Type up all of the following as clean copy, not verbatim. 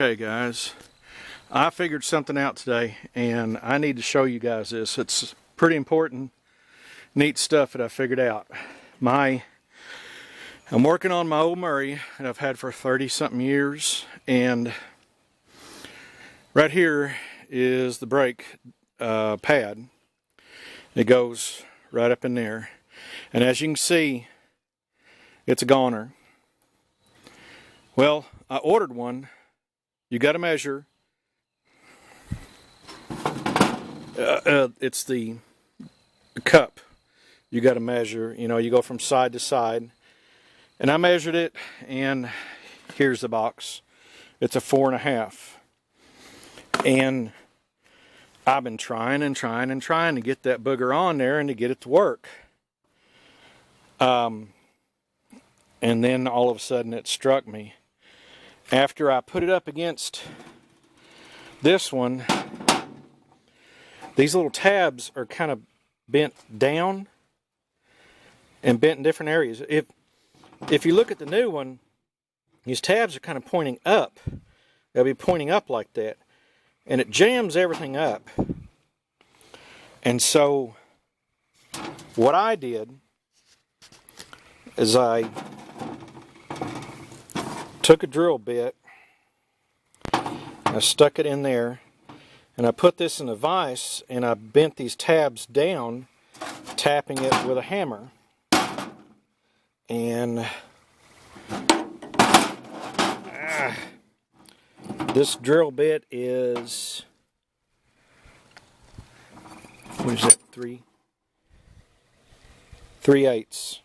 Okay guys, I figured something out today and I need to show you guys this. It's pretty important, neat stuff that I figured out. I'm working on my old Murray that I've had for 30-something years, and right here is the brake pad. It goes right up in there, and as you can see, it's a goner. Well, I ordered one. You got to measure. It's the cup. You got to measure. You know, you go from side to side. And I measured it, and here's the box. It's a 4.5. And I've been trying to get that booger on there and to get it to work. And then all of a sudden it struck me. After I put it up against this one, these little tabs are kind of bent down and bent in different areas. If you look at the new one, these tabs are kind of pointing up. They'll be pointing up like that. And it jams everything up. And so what I did is I took a drill bit, I stuck it in there, and I put this in a vise, and I bent these tabs down, tapping it with a hammer. And this drill bit is, what is it, 3/8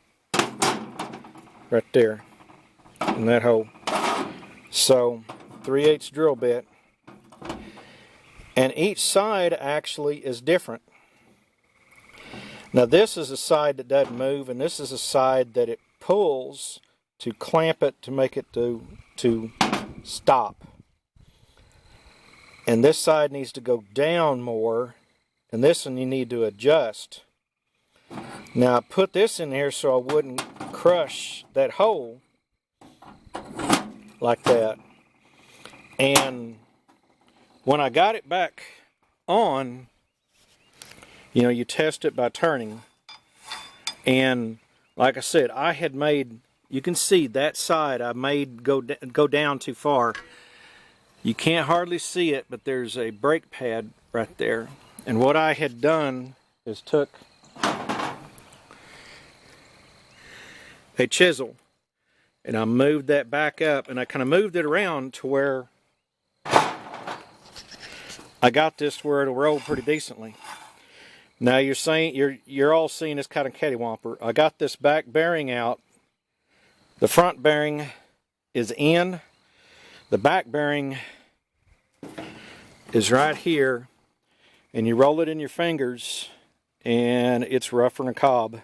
right there in that hole. So 3/8 drill bit, and each side actually is different. Now this is a side that doesn't move, and this is a side that it pulls to clamp it to make it to stop. And this side needs to go down more, and this one you need to adjust. Now I put this in here so I wouldn't crush that hole like that. And when I got it back on, you know, you test it by turning. And like I said, I had made, you can see that side I made go down too far. You can't hardly see it, but there's a brake pad right there. And what I had done is took a chisel, and I moved that back up, and I kind of moved it around to where I got this to where it'll roll pretty decently. Now you're all seeing this kind of cattywomper. I got this back bearing out. The front bearing is in. The back bearing is right here, and you roll it in your fingers, and it's rougher than a cob.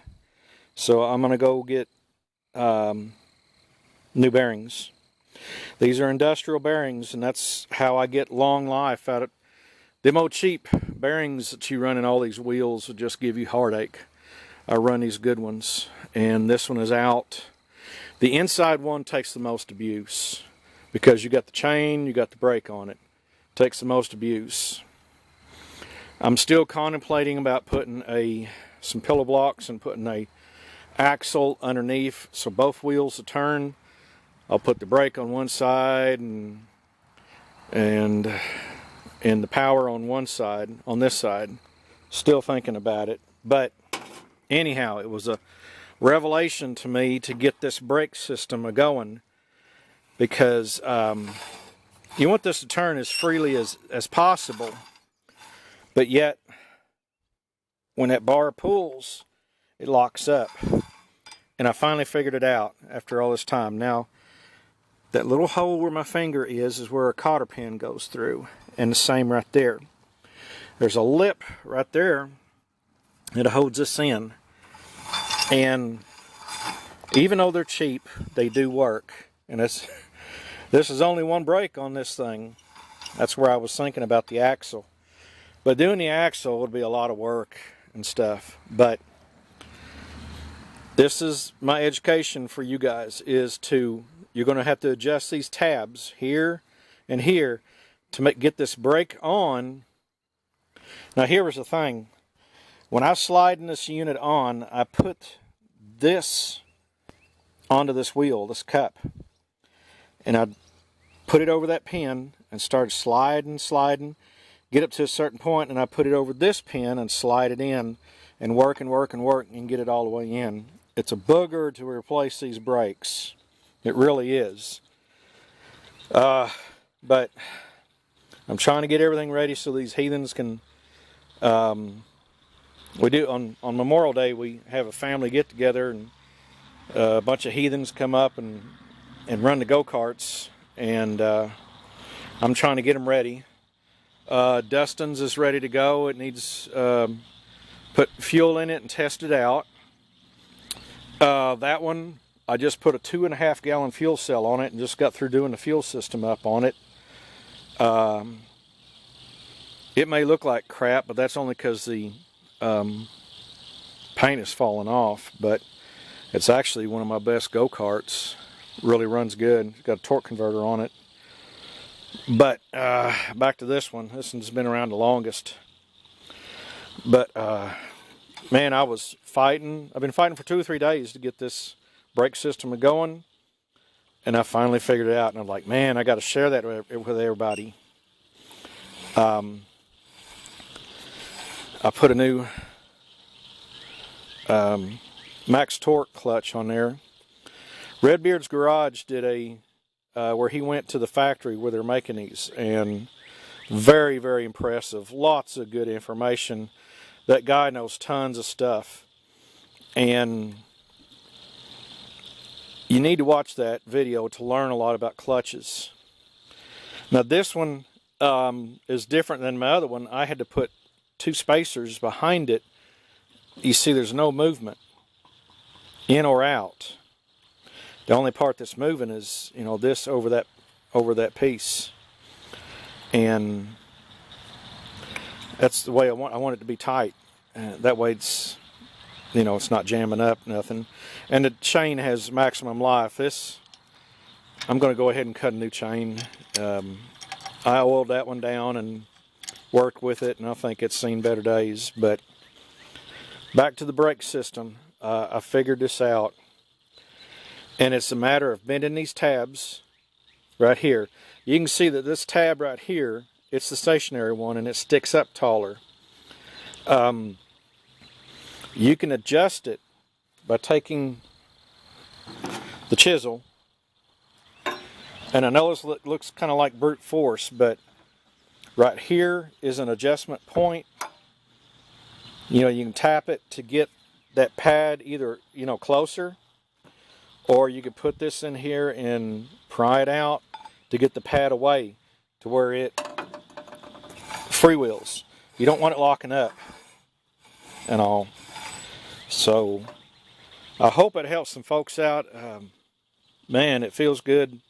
So I'm gonna go get new bearings. These are industrial bearings, and that's how I get long life out of them. Old cheap bearings that you run in all these wheels will just give you heartache. I run these good ones, and this one is out. The inside one takes the most abuse because you got the chain, you got the brake on it. Takes the most abuse. I'm still contemplating about putting some pillow blocks and putting a axle underneath so both wheels will turn. I'll put the brake on one side and the power on one side, on this side. Still thinking about it. But anyhow, it was a revelation to me to get this brake system going, because you want this to turn as freely as possible, but yet when that bar pulls, it locks up. And I finally figured it out after all this time. Now, that little hole where my finger is where a cotter pin goes through, and the same right there. There's a lip right there that holds this in. And even though they're cheap, they do work. And this is only one brake on this thing. That's where I was thinking about the axle. But doing the axle would be a lot of work and stuff. But this is my education for you guys, is you're going to have to adjust these tabs here and here to get this brake on. Now here was the thing. When I slide this unit on, I put this onto this wheel, this cup, and I put it over that pin and started sliding, get up to a certain point, and I put it over this pin and slide it in and work and get it all the way in. It's a booger to replace these brakes. It really is. But I'm trying to get everything ready so these heathens can, we do, on Memorial Day, we have a family get together, and a bunch of heathens come up and run the go-karts, and I'm trying to get them ready. Dustin's is ready to go. It needs put fuel in it and test it out. That one, I just put a 2.5 gallon fuel cell on it and just got through doing the fuel system up on it. It may look like crap, but that's only because the paint is falling off, but it's actually one of my best go-karts. Really runs good. It's got a torque converter on it. But back to this one. This one's been around the longest. But man, I was fighting. I've been fighting for 2 or 3 days to get this brake system going, and I finally figured it out. And I'm like, man, I got to share that with everybody. I put a new max torque clutch on there. Redbeard's Garage did a where he went to the factory where they're making these, and very, very impressive. Lots of good information. That guy knows tons of stuff, and you need to watch that video to learn a lot about clutches. Now this one is different than my other one. I had to put 2 spacers behind it. You see there's no movement in or out. The only part that's moving is, you know, this over that piece, and that's the way I want it to be tight. That way it's, you know, it's not jamming up nothing. And the chain has maximum life. This, I'm going to go ahead and cut a new chain. I oiled that one down and worked with it, and I think it's seen better days. But back to the brake system, I figured this out. And it's a matter of bending these tabs right here. You can see that this tab right here, it's the stationary one, and it sticks up taller. You can adjust it by taking the chisel. And I know this looks kind of like brute force, but right here is an adjustment point. You know, you can tap it to get that pad either, you know, closer, or you could put this in here and pry it out to get the pad away to where it freewheels. You don't want it locking up and all. So I hope it helps some folks out. Man, it feels good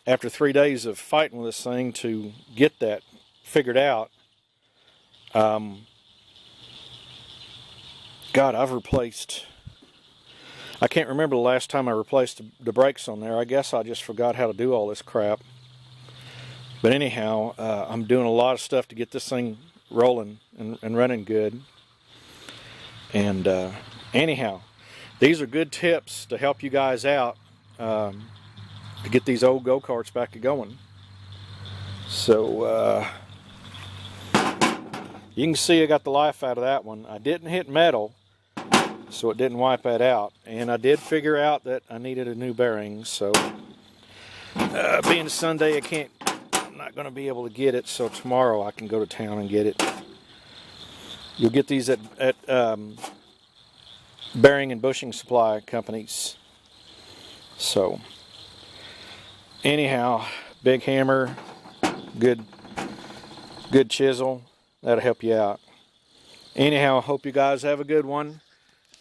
after 3 days of fighting with this thing to get that figured out. God, I've replaced, I can't remember the last time I replaced the brakes on there. I guess I just forgot how to do all this crap. But anyhow, I'm doing a lot of stuff to get this thing rolling and running good. And anyhow, these are good tips to help you guys out to get these old go-karts back to going. So you can see I got the life out of that one. I didn't hit metal, so it didn't wipe that out. And I did figure out that I needed a new bearing. So being Sunday, I'm not going to be able to get it. So tomorrow I can go to town and get it. You'll get these at bearing and bushing supply companies. So anyhow, big hammer, good chisel, that'll help you out. Anyhow, I hope you guys have a good one,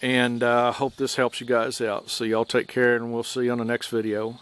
and hope this helps you guys out. So y'all take care, and we'll see you on the next video.